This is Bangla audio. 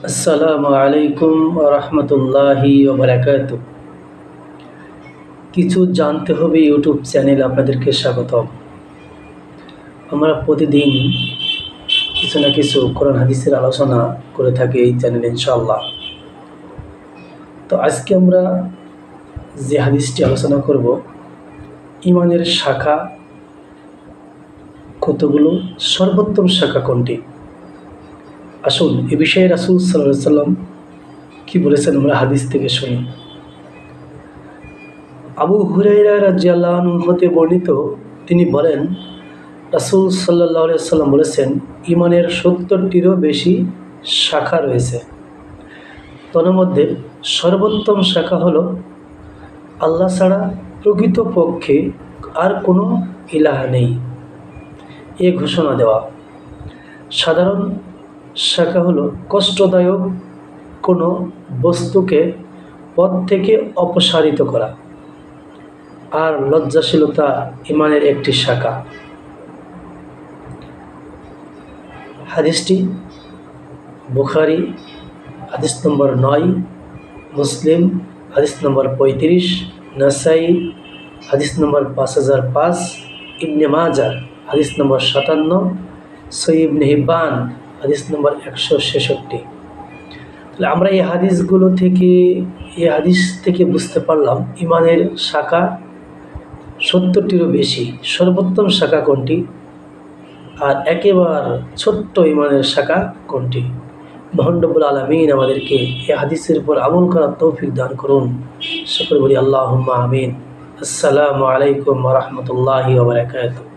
আসসালামু আলাইকুম রহমতুল্লাহি ওবরাকাতু। কিছু জানতে হবে ইউটিউব চ্যানেল আপনাদেরকে স্বাগতম। আমরা প্রতিদিন কিছু না কিছু কোরআন হাদিসের আলোচনা করে থাকি এই চ্যানেলে ইনশাআল্লাহ। তো আজকে আমরা যে হাদিসটি আলোচনা করব, ইমানের শাখা কতগুলো, সর্বোত্তম শাখা কোনটি। আসুন এ বিষয়ে রাসূল সাল্লাল্লাহু আলাইহি সাল্লাম কি বলেছেন আমরা হাদিস থেকে শুনি। আবু হুরায়রা রাদিয়াল্লাহু আনহু হতে বর্ণিত, তিনি বলেন, রাসূল সাল্লাল্লাহু আলাইহি সাল্লাম বলেছেন, ইমানের ৭০টিরও বেশি শাখা রয়েছে। তন্মধ্যে সর্বোত্তম শাখা হলো আল্লাহ ছাড়া প্রকৃতপক্ষে আর কোনো ইলাহ নেই, এ ঘোষণা দেওয়া। সাধারণ শাখা হলো কষ্টদায়ক কোনো বস্তুকে পথ থেকে অপসারিত করা, আর লজ্জাশীলতা ইমানের একটি শাখা। হাদিসটি বুখারী হাদিস নম্বর ৯, মুসলিম হাদিস নম্বর ৩৫, নাসাই হাদিস নম্বর ৫০০৫, ইবনে মাজাহ হাদিস নম্বর ৫৭, সহিহ ইবনে হিব্বান হাদিস নম্বর ১৬৬। তাহলে আমরা এই হাদিস থেকে বুঝতে পারলাম ইমানের শাখা ৭০টিরও বেশি। সর্বোত্তম শাখা কোনটি, আর একেবারে ছোট্ট ইমানের শাখা কোনটি। মহান রব্বুল আলামিন আমাদেরকে এই হাদিসের উপর আমল করার তৌফিক দান করুন। সকলে বলি আল্লাহুম্মা আমিন। আসসালামু আলাইকুম ওয়া রাহমাতুল্লাহি ওয়া বারাকাতুহু।